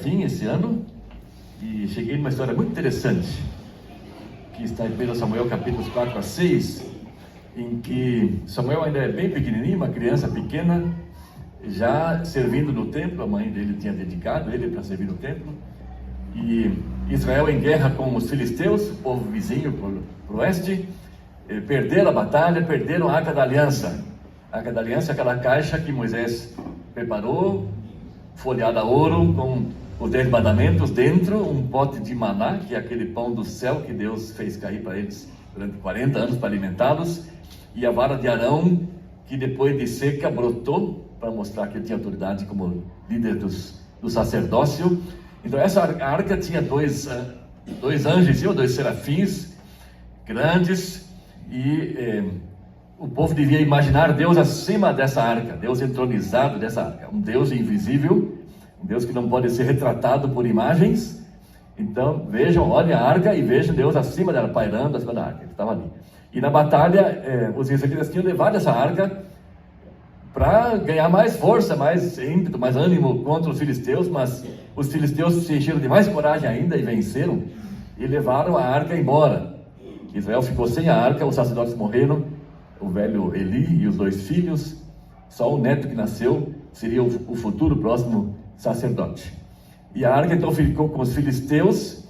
Jardim esse ano e cheguei numa história muito interessante, que está em 1 Samuel capítulos 4 a 6, em que Samuel ainda é bem pequenininho, uma criança pequena, já servindo no templo. A mãe dele tinha dedicado ele para servir no templo, e Israel em guerra com os filisteus, o povo vizinho para o oeste. Perderam a batalha, perderam a Arca da Aliança. A Arca da Aliança é aquela caixa que Moisés preparou, folheada a ouro, com os 10 mandamentos dentro, um pote de maná, que é aquele pão do céu que Deus fez cair para eles durante 40 anos para alimentá-los, e a vara de Arão, que depois de seca brotou, para mostrar que ele tinha autoridade como líder do sacerdócio. Então essa arca tinha dois anjos, ou 2 serafins grandes, e o povo devia imaginar Deus acima dessa arca, Deus entronizado dessa arca, um Deus invisível, um Deus que não pode ser retratado por imagens. Então vejam, olhem a arca e vejam Deus acima dela, pairando acima da arca, ele estava ali. E na batalha, os israelitas tinham levado essa arca para ganhar mais força, mais ímpeto, mais ânimo contra os filisteus, mas os filisteus se encheram de mais coragem ainda e venceram, e levaram a arca embora. Israel ficou sem a arca, os sacerdotes morreram, o velho Eli e os 2 filhos, só o neto que nasceu seria o futuro próximo sacerdote. E a arca então ficou com os filisteus,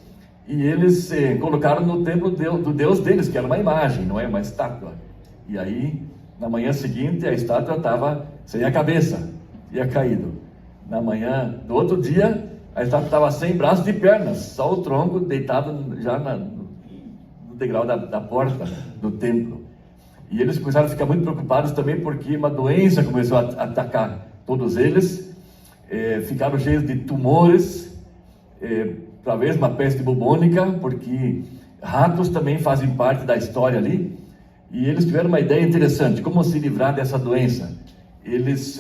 e eles colocaram no templo do Deus deles, que era uma imagem, não é uma estátua. E aí, na manhã seguinte, a estátua estava sem a cabeça, tinha caído. Na manhã do outro dia, a estátua estava sem braços e pernas, só o tronco deitado já no degrau da porta do templo. E eles começaram a ficar muito preocupados também, porque uma doença começou a atacar todos eles. Ficaram cheios de tumores, talvez uma peste bubônica, porque ratos também fazem parte da história ali. E eles tiveram uma ideia interessante, como se livrar dessa doença. Eles,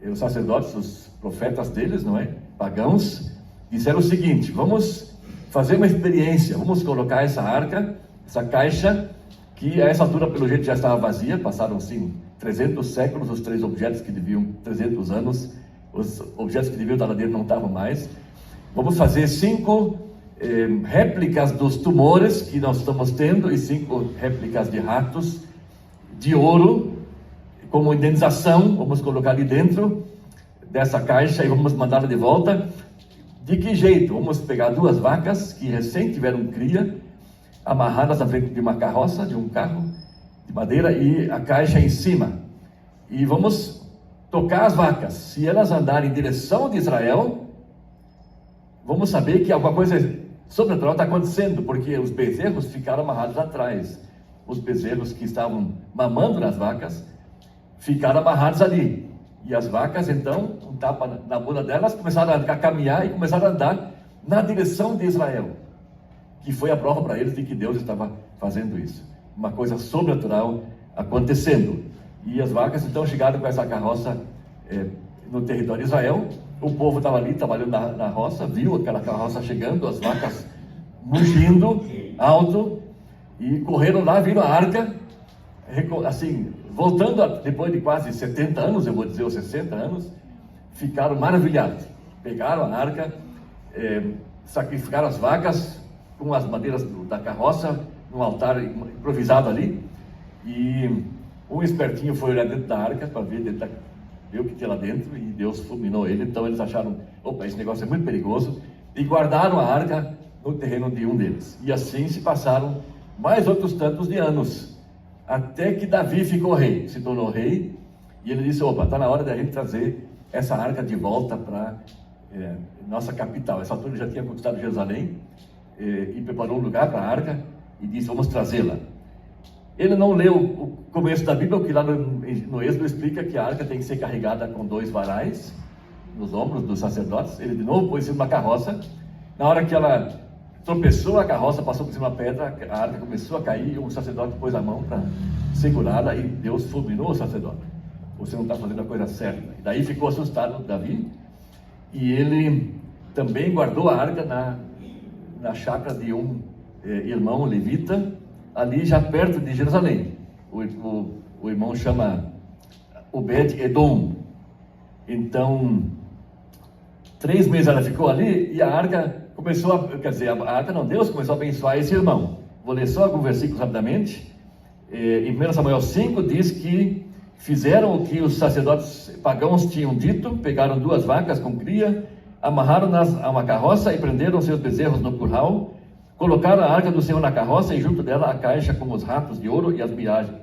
os sacerdotes, os profetas deles, não é? Pagãos, disseram o seguinte: vamos fazer uma experiência, vamos colocar essa arca, essa caixa, que a essa altura pelo jeito já estava vazia, passaram sim 300 séculos, os 3 objetos que deviam, 300 anos, os objetos que deviam estar lá dentro não estavam mais. Vamos fazer 5 réplicas dos tumores que nós estamos tendo, e 5 réplicas de ratos, de ouro, como indenização. Vamos colocar ali dentro dessa caixa e vamos mandá-la de volta. De que jeito? Vamos pegar 2 vacas que recém tiveram cria, amarradas na frente de uma carroça, de um carro de madeira, e a caixa em cima, e vamos tocar as vacas. Se elas andarem em direção de Israel, vamos saber que alguma coisa sobrenatural está acontecendo, porque os bezerros ficaram amarrados atrás. Os bezerros que estavam mamando nas vacas ficaram amarrados ali, e as vacas então, um tapa na bunda delas, começaram a caminhar e começaram a andar na direção de Israel, que foi a prova para eles de que Deus estava fazendo isso, uma coisa sobrenatural acontecendo. E as vacas então chegaram com essa carroça no território de Israel. O povo estava ali trabalhando na roça, viu aquela carroça chegando, as vacas mugindo alto, e correram lá, viram a arca, assim, voltando depois de quase 70 anos, eu vou dizer, ou 60 anos, ficaram maravilhados. Pegaram a arca, sacrificaram as vacas com as madeiras da carroça, num altar improvisado ali, e um espertinho foi olhar dentro da arca para ver o que tinha lá dentro, e Deus fulminou ele. Então eles acharam: opa, esse negócio é muito perigoso, e guardaram a arca no terreno de um deles. E assim se passaram mais outros tantos de anos, até que Davi ficou rei, se tornou rei, e ele disse: opa, está na hora da gente trazer essa arca de volta para nossa capital. Essa altura ele já tinha conquistado Jerusalém, e preparou um lugar para a arca, e disse: vamos trazê-la. Ele não leu o começo da Bíblia, que lá no Êxodo explica que a arca tem que ser carregada com 2 varais nos ombros dos sacerdotes. Ele de novo pôs em cima de uma carroça. Na hora que ela tropeçou, a carroça passou por cima de uma pedra, a arca começou a cair, e o sacerdote pôs a mão para segurá-la, e Deus fulminou o sacerdote: você não está fazendo a coisa certa. E daí ficou assustado Davi, e ele também guardou a arca na chácara de um irmão levita, ali já perto de Jerusalém. O irmão chama Obed-Edom. Então 3 meses ela ficou ali e a arca começou a arca não, Deus começou a abençoar esse irmão. Vou ler só alguns versículos rapidamente. Em 1 Samuel 5 diz que fizeram o que os sacerdotes pagãos tinham dito, pegaram 2 vacas com cria, amarraram-nas a uma carroça e prenderam seus bezerros no curral, colocaram a arca do Senhor na carroça e junto dela a caixa com os ratos de ouro e as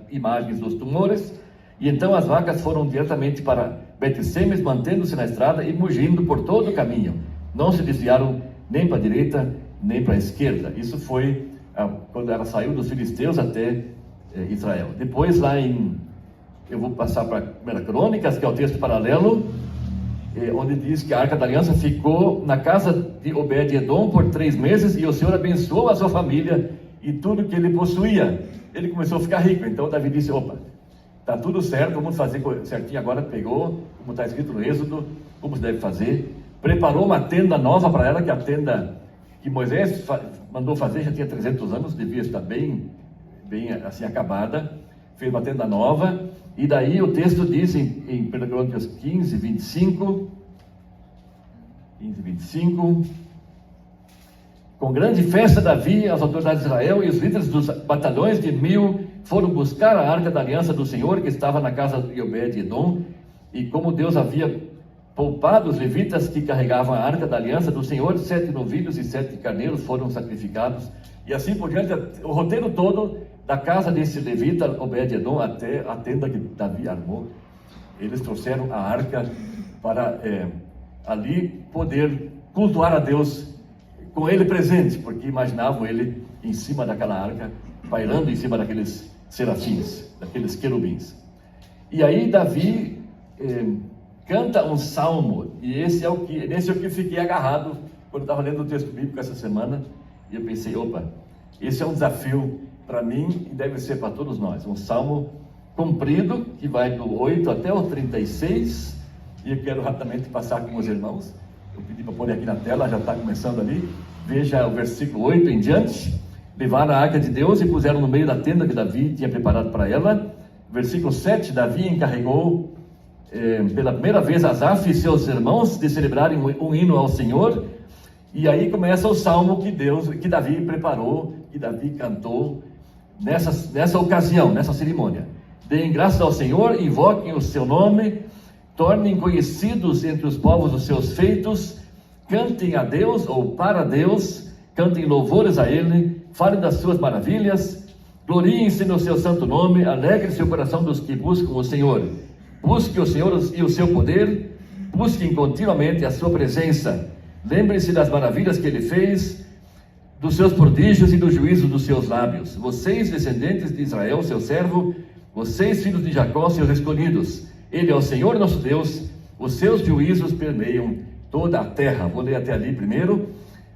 imagens dos tumores, e então as vacas foram diretamente para Bet-Semes, mantendo-se na estrada e mugindo por todo o caminho, não se desviaram nem para a direita nem para a esquerda. Isso foi quando ela saiu dos filisteus até Israel. Depois eu vou passar para 1 Crônicas, que é o texto paralelo, onde diz que a Arca da Aliança ficou na casa de Obed-Edom por 3 meses, e o Senhor abençoou a sua família e tudo que ele possuía. Ele começou a ficar rico. Então Davi disse: opa, está tudo certo, vamos fazer certinho agora. Pegou, como está escrito no Êxodo, como se deve fazer. Preparou uma tenda nova para ela, que é a tenda que Moisés mandou fazer, já tinha 300 anos, devia estar bem assim acabada. Fez uma tenda nova. E daí o texto diz em 1 Crônicas 15, 25, com grande festa Davi, as autoridades de Israel e os líderes dos batalhões de 1000 foram buscar a arca da aliança do Senhor, que estava na casa de Obed-Edom, e como Deus havia poupado os levitas que carregavam a arca da aliança do Senhor, 7 novilhos e 7 carneiros foram sacrificados, e assim por diante, o roteiro todo da casa desse levita Obed-Edom até a tenda que Davi armou. Eles trouxeram a arca para ali poder cultuar a Deus com ele presente, porque imaginavam ele em cima daquela arca, pairando em cima daqueles serafins, daqueles querubins. E aí Davi canta um salmo, e nesse é o que eu fiquei agarrado quando estava lendo o texto bíblico essa semana, e eu pensei: opa, esse é um desafio para mim e deve ser para todos nós. Um salmo comprido, que vai do 8 até o 36, e eu quero rapidamente passar com os irmãos. Eu pedi para pôr aqui na tela, já está começando ali. Veja o versículo 8 em diante. Levaram a arca de Deus e puseram no meio da tenda que Davi tinha preparado para ela. Versículo 7, Davi encarregou pela primeira vez Asaf e seus irmãos de celebrarem um hino ao Senhor. E aí começa o salmo que Davi preparou, que Davi cantou nessa ocasião, nessa cerimônia. Deem graças ao Senhor, invoquem o seu nome, tornem conhecidos entre os povos os seus feitos, cantem a Deus ou para Deus, cantem louvores a Ele, falem das suas maravilhas, gloriem-se no seu santo nome, alegre-se o coração dos que buscam o Senhor. Busque o Senhor e o seu poder, busquem continuamente a sua presença, lembrem-se das maravilhas que Ele fez, dos seus prodígios e do juízo dos seus lábios. Vocês, descendentes de Israel, seu servo, vocês, filhos de Jacó, seus escolhidos, Ele é o Senhor nosso Deus, os seus juízos permeiam toda a terra. Vou ler até ali primeiro,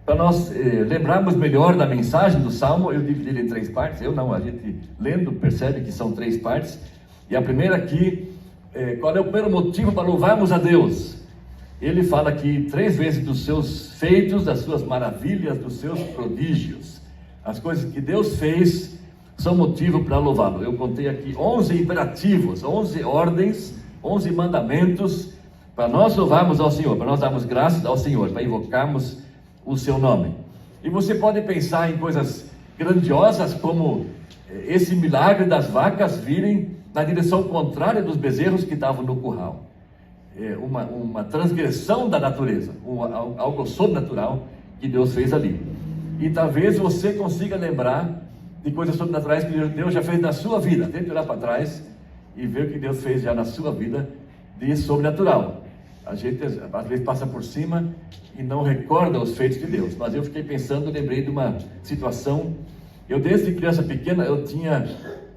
para nós lembrarmos melhor da mensagem do Salmo. Eu dividi ele em 3 partes, a gente lendo percebe que são 3 partes, e a primeira aqui, qual é o primeiro motivo para louvarmos a Deus? Ele fala aqui 3 vezes dos seus feitos, das suas maravilhas, dos seus prodígios. As coisas que Deus fez são motivo para louvá-lo. Eu contei aqui 11 imperativos, 11 ordens, 11 mandamentos para nós louvarmos ao Senhor, para nós darmos graças ao Senhor, para invocarmos o seu nome. E você pode pensar em coisas grandiosas como esse milagre das vacas virem na direção contrária dos bezerros que estavam no curral. Uma transgressão da natureza, algo sobrenatural que Deus fez ali. E talvez você consiga lembrar de coisas sobrenaturais que Deus já fez na sua vida. Tente olhar para trás e ver o que Deus fez já na sua vida de sobrenatural. A gente às vezes passa por cima e não recorda os feitos de Deus. Mas eu fiquei pensando, lembrei de uma situação. Eu desde criança pequena eu tinha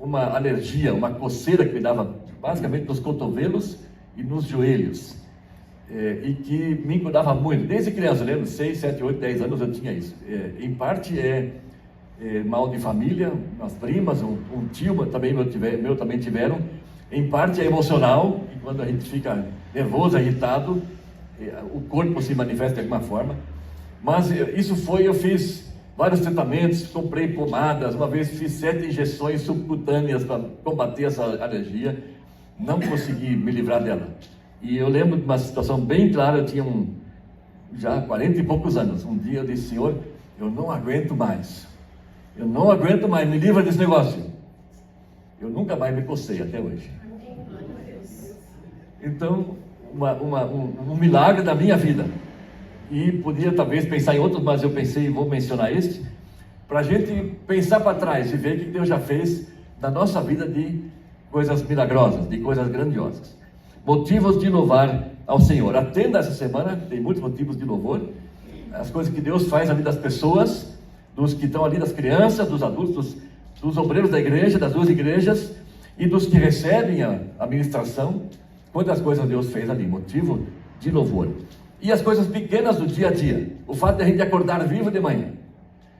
uma alergia, uma coceira que me dava basicamente nos cotovelos e nos joelhos, e que me incomodava muito, desde criança. Eu lembro, 6, 7, 8, 10 anos eu tinha isso. Em parte mal de família, umas primas, um tio meu também tiveram. Em parte é emocional, e quando a gente fica nervoso, irritado, o corpo se manifesta de alguma forma. Mas eu fiz vários tratamentos, comprei pomadas, uma vez fiz 7 injeções subcutâneas para combater essa alergia. Não consegui me livrar dela. E eu lembro de uma situação bem clara. Eu tinha já há 40 e poucos anos. Um dia eu disse: Senhor, eu não aguento mais. Eu não aguento mais, me livra desse negócio. Eu nunca mais me cocei até hoje. Então, um milagre da minha vida. E podia talvez pensar em outros, mas eu pensei e vou mencionar este, para a gente pensar para trás e ver o que Deus já fez na nossa vida de coisas milagrosas, de coisas grandiosas. Motivos de louvar ao Senhor. Atenda essa semana, tem muitos motivos de louvor. As coisas que Deus faz na vida das pessoas, dos que estão ali, das crianças, dos adultos, dos obreiros da igreja, das duas igrejas, e dos que recebem a ministração. Quantas coisas Deus fez ali, motivo de louvor. E as coisas pequenas do dia a dia. O fato de a gente acordar vivo de manhã.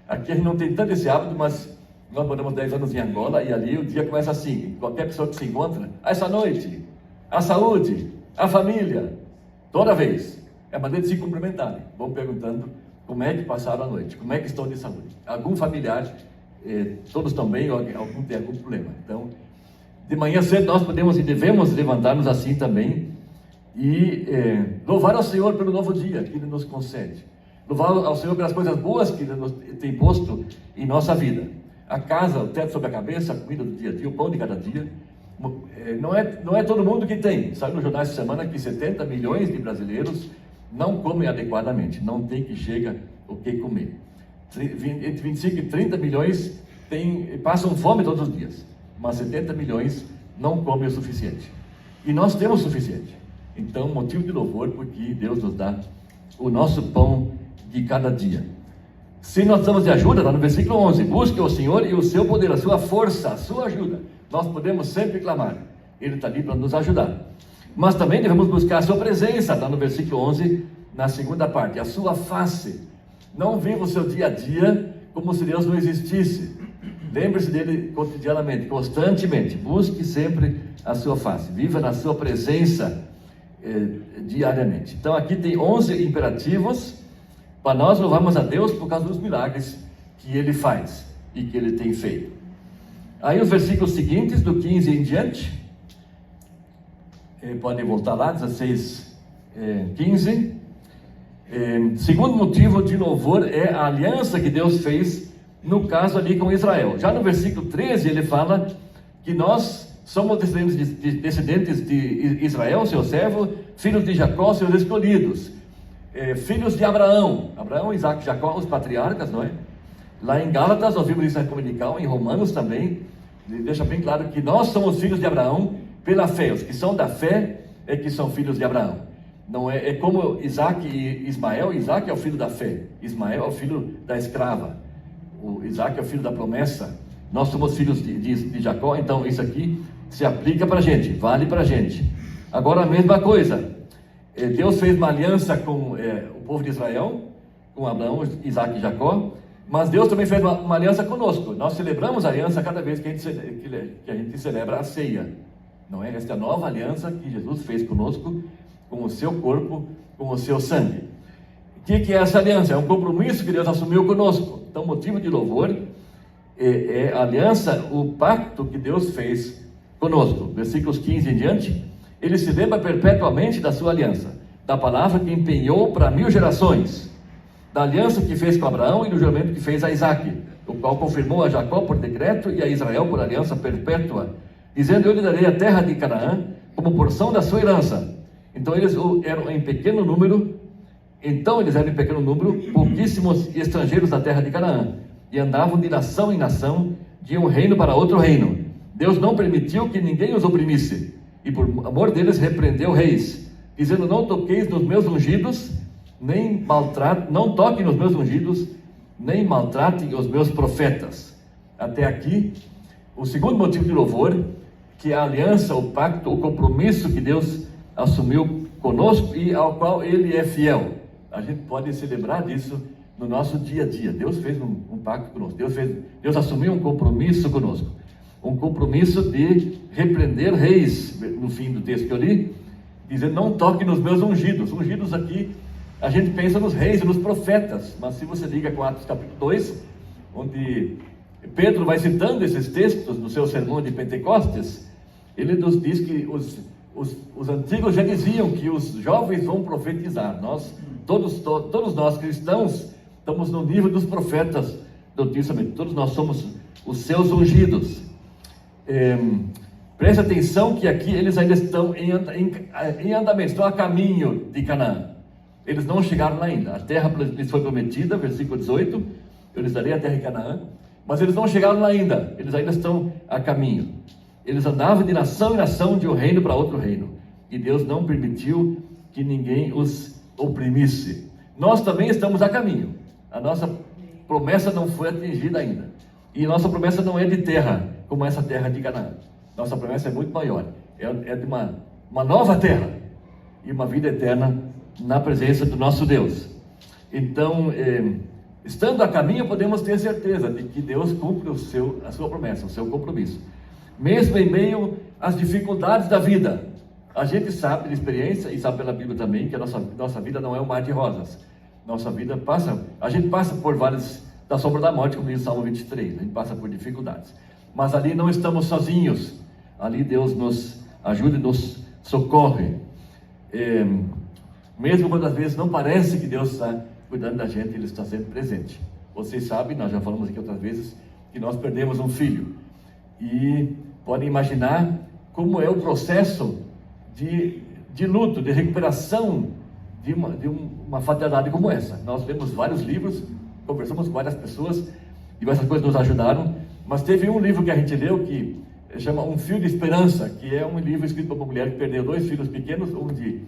Aqui a gente não tem tanto esse hábito, mas nós moramos 10 anos em Angola, e ali o dia começa assim. Qualquer pessoa que se encontra, essa noite, a saúde, a família, toda vez. É a maneira de se cumprimentarem. Vão perguntando como é que passaram a noite, como é que estão de saúde. Algum familiar, todos estão bem, ou algum tem algum problema. Então, de manhã cedo nós podemos e devemos levantar-nos assim também e louvar ao Senhor pelo novo dia que Ele nos concede. Louvar ao Senhor pelas coisas boas que Ele nos tem posto em nossa vida. A casa, o teto sobre a cabeça, a comida do dia a dia, o pão de cada dia. Não é todo mundo que tem. Saiu no jornal essa semana que 70 milhões de brasileiros não comem adequadamente, não tem que chega o que comer. Entre 25 e 30 milhões passam fome todos os dias, mas 70 milhões não comem o suficiente. E nós temos o suficiente. Então, motivo de louvor, porque Deus nos dá o nosso pão de cada dia. Se nós precisamos de ajuda, está no versículo 11: busque o Senhor e o seu poder, a sua força, a sua ajuda. Nós podemos sempre clamar, Ele está ali para nos ajudar. Mas também devemos buscar a sua presença, está no versículo 11, na segunda parte, a sua face. Não viva o seu dia a dia como se Deus não existisse. Lembre-se dele cotidianamente, constantemente. Busque sempre a sua face. Viva na sua presença diariamente. Então aqui tem 11 imperativos para nós louvarmos a Deus por causa dos milagres que Ele faz e que Ele tem feito. Aí os versículos seguintes, do 15 em diante, podem voltar lá, 16, 15. Segundo motivo de louvor é a aliança que Deus fez, no caso ali com Israel. Já no versículo 13 ele fala que nós somos descendentes de Israel, seu servo, filhos de Jacó, seus escolhidos, filhos de Abraão, Isaac e Jacó, os patriarcas, não é? Lá em Gálatas nós vimos isso na Comunical, em Romanos também, ele deixa bem claro que nós somos filhos de Abraão pela fé. Os que são da fé é que são filhos de Abraão. Não é como Isaac e Ismael. Isaac é o filho da fé, Ismael é o filho da escrava, o Isaac é o filho da promessa. Nós somos filhos de Jacó. Então isso aqui se aplica para a gente, vale para a gente. Agora a mesma coisa, Deus fez uma aliança com o povo de Israel, com Abraão, Isaac e Jacó, mas Deus também fez uma aliança conosco. Nós celebramos a aliança cada vez que a gente celebra a ceia, não é? Esta é a nova aliança que Jesus fez conosco, com o seu corpo, com o seu sangue. O que é essa aliança? É um compromisso que Deus assumiu conosco. Então, motivo de louvor é a aliança, o pacto que Deus fez conosco. Versículos 15 em diante, Ele se lembra perpetuamente da sua aliança, da palavra que empenhou para 1000 gerações, da aliança que fez com Abraão e do juramento que fez a Isaac, o qual confirmou a Jacó por decreto e a Israel por aliança perpétua, dizendo: eu lhe darei a terra de Canaã como porção da sua herança. Então eles eram em pequeno número, pouquíssimos estrangeiros da terra de Canaã, e andavam de nação em nação, de um reino para outro reino. Deus não permitiu que ninguém os oprimisse, e por amor deles repreendeu reis, dizendo: não toqueis nos meus ungidos, não toquem nos meus ungidos, nem maltratem os meus profetas. Até aqui, o segundo motivo de louvor, que é a aliança, o pacto, o compromisso que Deus assumiu conosco e ao qual Ele é fiel. A gente pode se lembrar disso no nosso dia a dia. Deus fez um pacto conosco, Deus assumiu um compromisso conosco, um compromisso de repreender reis, no fim do texto que eu li, dizendo: não toque nos meus ungidos. Ungidos aqui, a gente pensa nos reis e nos profetas, mas se você liga com Atos capítulo 2, onde Pedro vai citando esses textos no seu sermão de Pentecostes, ele nos diz que os antigos já diziam que os jovens vão profetizar. Nós todos nós cristãos estamos no nível dos profetas do Antigo Testamento. Todos nós somos os seus ungidos. Preste atenção que aqui eles ainda estão em andamento, estão a caminho de Canaã. Eles não chegaram lá ainda. A terra lhes foi prometida, versículo 18, eu lhes darei a terra de Canaã, mas eles não chegaram lá ainda, eles ainda estão a caminho. Eles andavam de nação em nação, de um reino para outro reino, e Deus não permitiu que ninguém os oprimisse. Nós também estamos a caminho. A nossa promessa não foi atingida ainda, e nossa promessa não é de terra, como essa terra de Canaã. Nossa promessa é muito maior, é de uma nova terra, e uma vida eterna na presença do nosso Deus. Então, estando a caminho, podemos ter certeza de que Deus cumpre a sua promessa, o seu compromisso, mesmo em meio às dificuldades da vida. A gente sabe de experiência, e sabe pela Bíblia também, que a nossa vida não é um mar de rosas. A gente passa por várias, da sombra da morte, como diz o Salmo 23, a gente passa por dificuldades, mas ali não estamos sozinhos, ali Deus nos ajuda e nos socorre, mesmo quando às vezes não parece que Deus está cuidando da gente, Ele está sempre presente. Vocês sabem, nós já falamos aqui outras vezes, que nós perdemos um filho, e podem imaginar como é o processo de luto, de recuperação de uma fatalidade como essa. Nós lemos vários livros, conversamos com várias pessoas, diversas coisas nos ajudaram, mas teve um livro que a gente leu que chama Um Fio de Esperança, que é um livro escrito por uma mulher que perdeu 2 filhos pequenos, um de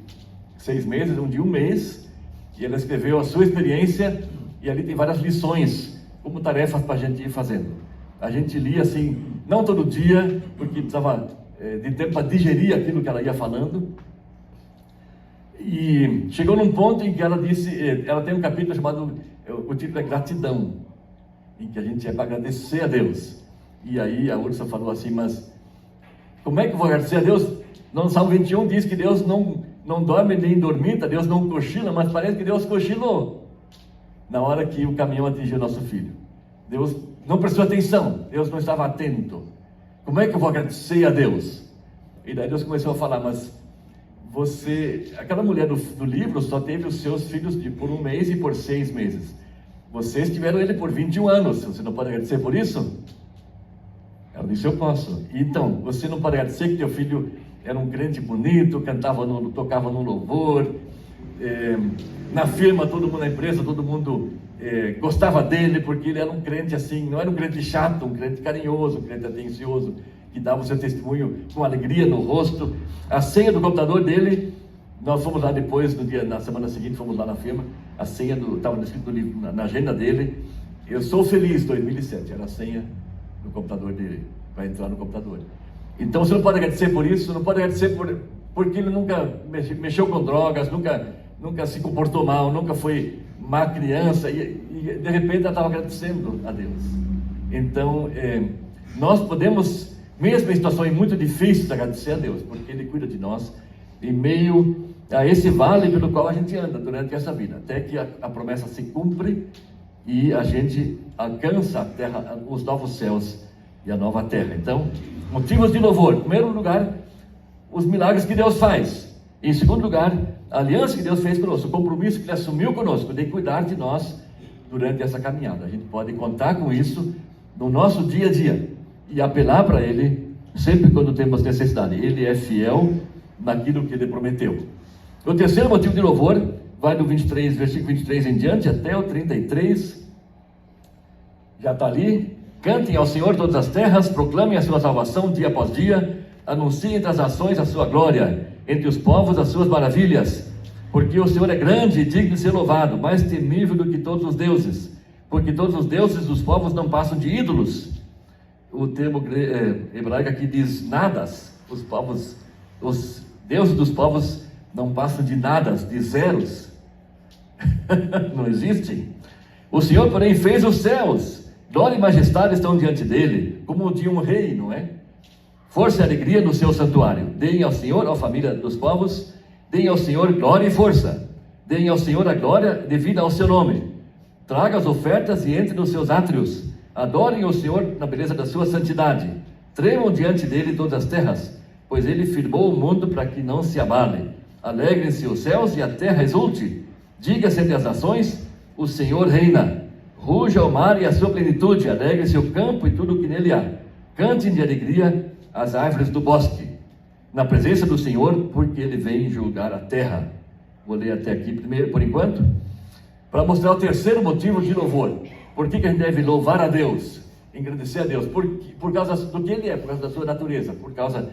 6 meses, um de 1 mês, e ela escreveu a sua experiência, e ali tem várias lições, como tarefas para a gente ir fazendo. A gente lia assim, não todo dia, porque precisava de tempo para digerir aquilo que ela ia falando, e chegou num ponto em que ela disse, ela tem um capítulo chamado, o título é Gratidão, em que a gente é para agradecer a Deus. E aí a Úrsula falou assim, mas como é que eu vou agradecer a Deus? No Salmo 21 diz que Deus não dorme nem dormita, Deus não cochila, mas parece que Deus cochilou na hora que o caminhão atingiu nosso filho. Deus não prestou atenção, Deus não estava atento. Como é que eu vou agradecer a Deus? E daí Deus começou a falar, mas aquela mulher do livro só teve os seus filhos por 1 mês e por 6 meses. Vocês tiveram ele por 21 anos, você não pode agradecer por isso? Ela disse, eu posso. Então, você não pode agradecer que teu filho era um crente bonito, tocava no louvor, na firma, todo mundo na empresa, todo mundo gostava dele, porque ele era um crente assim, não era um crente chato, um crente carinhoso, um crente atencioso, que dava o seu testemunho com alegria no rosto. A senha do computador dele, nós fomos lá depois, na semana seguinte, fomos lá na firma, a senha estava escrito na agenda dele, eu sou feliz, 2007, era a senha do computador dele, para entrar no computador. Então você não pode agradecer por isso, não pode agradecer porque ele nunca mexeu com drogas, nunca se comportou mal, nunca foi má criança, e de repente ela estava agradecendo a Deus. Então, nós podemos, mesmo em situações muito difíceis, agradecer a Deus, porque Ele cuida de nós em meio a esse vale pelo qual a gente anda durante essa vida, até que a promessa se cumpre e a gente alcança a terra, os novos céus e a nova terra. Então, motivos de louvor. Em primeiro lugar, os milagres que Deus faz. Em segundo lugar, a aliança que Deus fez conosco, o compromisso que Ele assumiu conosco de cuidar de nós durante essa caminhada. A gente pode contar com isso no nosso dia a dia e apelar para Ele sempre quando temos necessidade. Ele é fiel naquilo que Ele prometeu. O terceiro motivo de louvor vai do 23, versículo 23 em diante até o 33. Já está ali. Cantem ao Senhor todas as terras, proclamem a sua salvação dia após dia, anunciem entre as nações a sua glória, entre os povos as suas maravilhas, porque o Senhor é grande e digno de ser louvado, mais temível do que todos os deuses, porque todos os deuses dos povos não passam de ídolos. O termo hebraico aqui diz nadas, os deuses dos povos não passam de nadas, de zeros, não existem. O Senhor, porém, fez os céus, glória e majestade estão diante dele, como o de um rei, não é? Força e alegria no seu santuário. Deem ao Senhor, à família dos povos, deem ao Senhor glória e força. Deem ao Senhor a glória devida ao seu nome. Traga as ofertas e entre nos seus átrios. Adorem o Senhor na beleza da sua santidade. Tremam diante dele todas as terras, pois ele firmou o mundo para que não se abale. Alegrem-se os céus e a terra exulte. Diga-se entre as nações, o Senhor reina. Ruja o mar e a sua plenitude, alegre-se o campo e tudo o que nele há. Cantem de alegria as árvores do bosque, na presença do Senhor, porque Ele vem julgar a terra. Vou ler até aqui primeiro, por enquanto, para mostrar o terceiro motivo de louvor. Por que a gente deve louvar a Deus, engrandecer a Deus? Por causa do que Ele é, por causa da sua natureza, por causa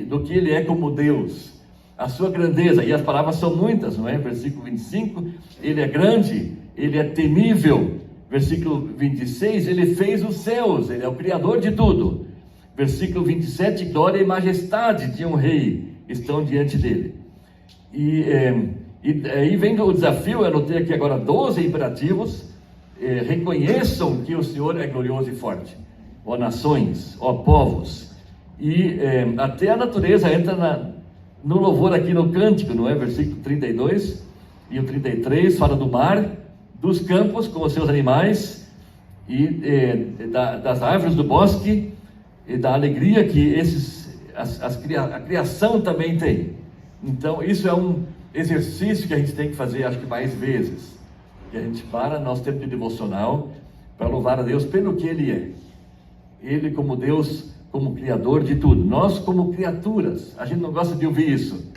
do que Ele é como Deus, a sua grandeza. E as palavras são muitas, não é? Versículo 25, Ele é grande, Ele é temível. Versículo 26, Ele fez os céus, Ele é o Criador de tudo. Versículo 27, glória e majestade de um rei estão diante dele. E aí vem o desafio, eu anotei aqui agora 12 imperativos. Reconheçam que o Senhor é glorioso e forte, ó nações, ó povos. E até a natureza entra no louvor aqui no cântico, não é? Versículo 32 e o 33 fala do mar, dos campos com os seus animais, e das árvores do bosque, e da alegria que a criação também tem. Então isso é um exercício que a gente tem que fazer, acho que mais vezes, que a gente para nosso tempo de devocional para louvar a Deus pelo que Ele é. Ele como Deus, como Criador de tudo. Nós como criaturas, a gente não gosta de ouvir isso.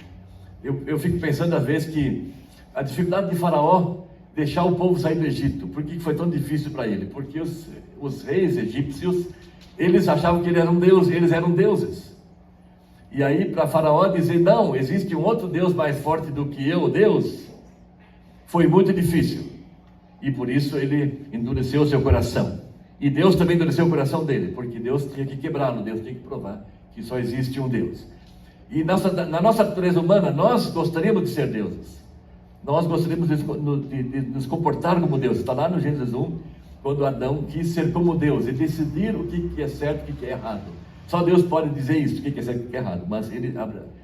Eu fico pensando às vezes que a dificuldade de Faraó deixar o povo sair do Egito, por que foi tão difícil para ele? Porque os reis egípcios, eles achavam que ele era um deus, eles eram deuses. E aí para Faraó dizer, não, existe um outro Deus mais forte do que eu, Deus, foi muito difícil. E por isso ele endureceu o seu coração. E Deus também endureceu o coração dele, porque Deus tinha que quebrá-lo, Deus tinha que provar que só existe um Deus. E na nossa natureza humana, nós gostaríamos de ser deuses. Nós gostaríamos de nos comportar como Deus. Está lá no Gênesis 1, quando Adão quis ser como Deus e decidir o que é certo e o que é errado. Só Deus pode dizer isso, o que é certo e o que é errado. Mas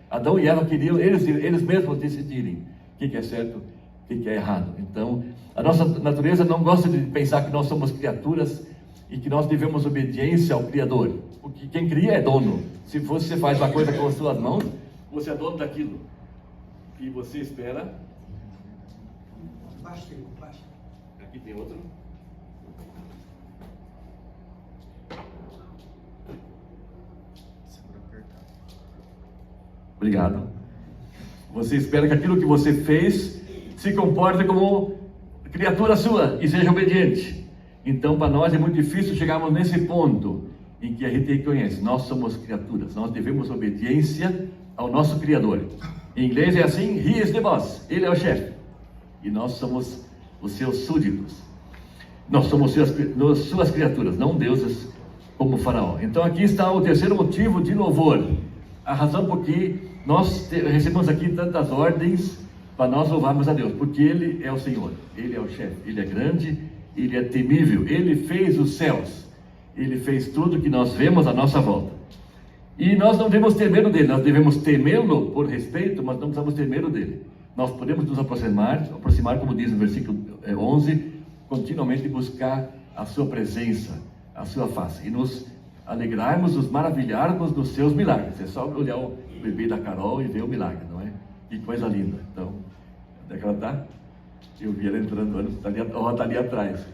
Adão e Eva queriam eles mesmos decidirem o que é certo e o que é errado. Então, a nossa natureza não gosta de pensar que nós somos criaturas e que nós devemos obediência ao Criador. Porque quem cria é dono. Se você faz uma coisa com as suas mãos, você é dono daquilo. E você espera. Aqui tem outro. Obrigado. Você espera que aquilo que você fez se comporte como criatura sua e seja obediente. Então, para nós é muito difícil chegarmos nesse ponto em que a gente reconhece, nós somos criaturas, nós devemos obediência ao nosso Criador. Em inglês é assim, He is the boss, Ele é o chefe. E nós somos os seus súditos. Nós somos suas criaturas, não deuses como Faraó. Então aqui está o terceiro motivo de louvor. A razão por que nós recebemos aqui tantas ordens para nós louvarmos a Deus. Porque Ele é o Senhor, Ele é o chefe, Ele é grande, Ele é temível, Ele fez os céus, Ele fez tudo que nós vemos à nossa volta. E nós não devemos ter medo dele, nós devemos temê-lo por respeito, mas não precisamos ter medo dele. Nós podemos nos aproximar, como diz no versículo 11, continuamente buscar a sua presença, a sua face, e nos alegrarmos, nos maravilharmos dos seus milagres. É só olhar o bebê da Carol e ver o milagre, não é? Que coisa linda. Então, onde é que ela está? Eu vi ela entrando antes, está ali atrás.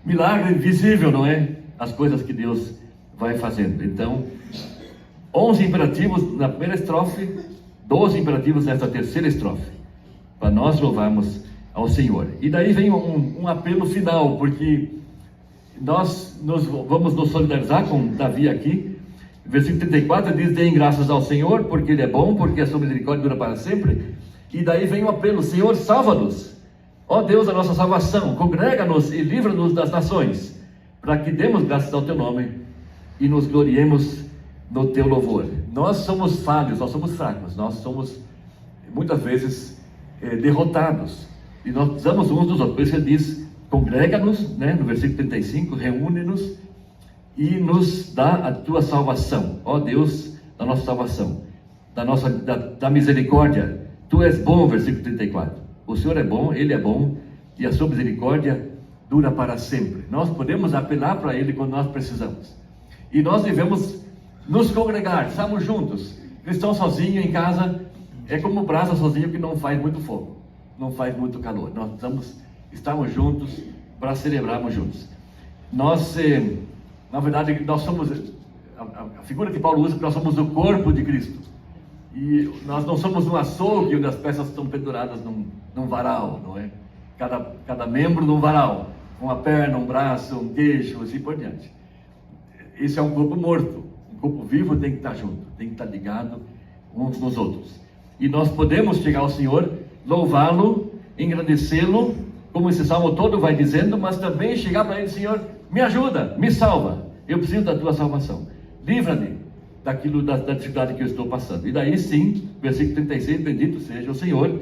Milagre visível, não é? As coisas que Deus vai fazendo. Então, 11 imperativos na primeira estrofe, 12 imperativos nesta terceira estrofe, para nós louvarmos ao Senhor. E daí vem um apelo final, porque nós vamos nos solidarizar com Davi aqui. Versículo 34 diz, deem graças ao Senhor, porque Ele é bom, porque a sua misericórdia dura para sempre. E daí vem o apelo, Senhor, salva-nos. Ó Deus, a nossa salvação, congrega-nos e livra-nos das nações, para que demos graças ao Teu nome e nos gloriemos no Teu louvor. Nós somos falhos, nós somos fracos, nós somos muitas vezes derrotados, e nós precisamos uns dos outros. Por isso Ele diz, congrega-nos, né, no versículo 35, reúne-nos e nos dá a Tua salvação. Ó Deus, da nossa salvação, da misericórdia. Tu és bom, versículo 34. O Senhor é bom, Ele é bom, e a sua misericórdia dura para sempre. Nós podemos apelar para Ele quando nós precisamos. E nós devemos nos congregar, estamos juntos. Cristão sozinho em casa é como brasa sozinho que não faz muito fogo. não faz muito calor. Nós estamos juntos para celebrarmos juntos. Nós, na verdade, nós somos, a figura que Paulo usa, que nós somos o corpo de Cristo. E nós não somos um açougue onde as peças estão penduradas num varal, não é? Cada membro num varal, uma perna, um braço, um queixo, assim por diante. Esse é um corpo morto. Um corpo vivo tem que estar junto, tem que estar ligado uns nos outros. E nós podemos chegar ao Senhor, louvá-lo, engrandecê-lo, como esse salmo todo vai dizendo, mas também chegar para ele: Senhor, me ajuda, me salva, eu preciso da tua salvação, livra-me daquilo, da dificuldade que eu estou passando. E daí sim, versículo 36, bendito seja o Senhor,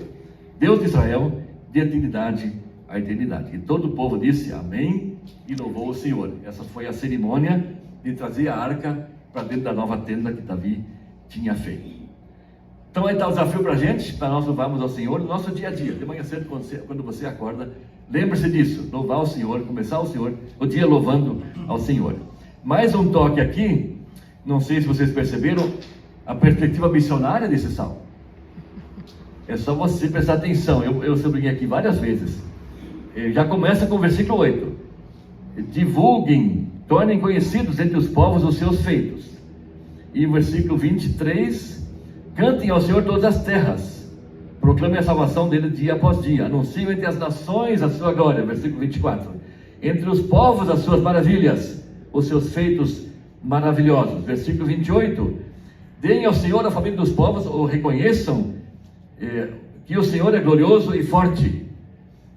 Deus de Israel, de eternidade a eternidade. E todo o povo disse amém e louvou o Senhor. Essa foi a cerimônia de trazer a arca para dentro da nova tenda que Davi tinha feito. Então aí está o desafio para a gente, para nós louvarmos ao Senhor no nosso dia a dia. De manhã cedo, quando você acorda, lembre-se disso: louvar ao Senhor, começar o Senhor, o dia louvando ao Senhor. Mais um toque aqui, não sei se vocês perceberam a perspectiva missionária desse salmo. É só você prestar atenção. Eu sublinhei aqui várias vezes. Já começa com o versículo 8: divulguem, tornem conhecidos entre os povos os seus feitos. E o versículo 23: cantem ao Senhor todas as terras, proclamem a salvação dele dia após dia, anunciem entre as nações a sua glória. Versículo 24: entre os povos as suas maravilhas, os seus feitos maravilhosos. Versículo 28: deem ao Senhor a família dos povos, ou reconheçam que o Senhor é glorioso e forte.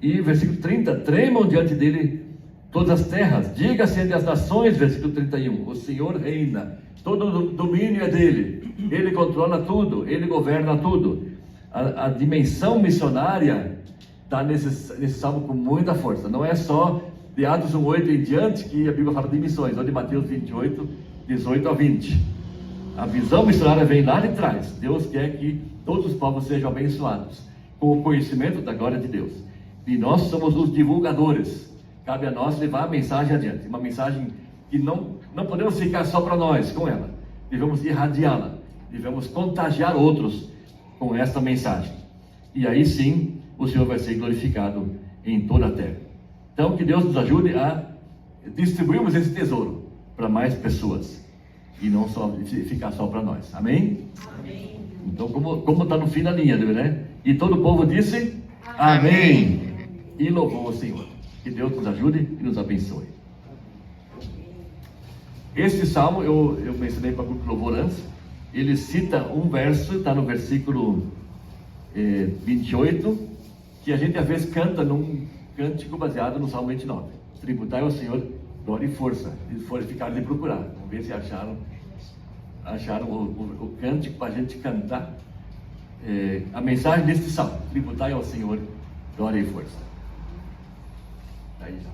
E versículo 30: tremam diante dele todas as terras, diga-se entre as nações. Versículo 31: o Senhor reina, todo o domínio é dele, ele controla tudo, ele governa tudo. A dimensão missionária está nesse salmo com muita força. Não é só de Atos 1:8 em diante que a Bíblia fala de missões, ou de Mateus 28, 18 a 20. A visão missionária vem lá de trás. Deus quer que todos os povos sejam abençoados com o conhecimento da glória de Deus. E nós somos os divulgadores. Cabe a nós levar a mensagem adiante. Uma mensagem que não podemos ficar só para nós com ela. Devemos irradiá-la. Devemos contagiar outros com esta mensagem. E aí sim, o Senhor vai ser glorificado em toda a terra. Então, que Deus nos ajude a distribuirmos esse tesouro para mais pessoas. E não só ficar só para nós. Amém? Amém. Então, como está no fim da linha, né? E todo o povo disse amém. E louvou o Senhor. Que Deus nos ajude e nos abençoe. Este salmo, eu mencionei para o grupo Louvor antes, ele cita um verso, está no versículo 28, que a gente às vezes canta num cântico baseado no Salmo 29. Tributai ao Senhor glória e força. Eles ficaram de procurar. Vamos ver se acharam o cântico para a gente cantar. A mensagem deste salmo: tributai ao Senhor glória e força. Daí já.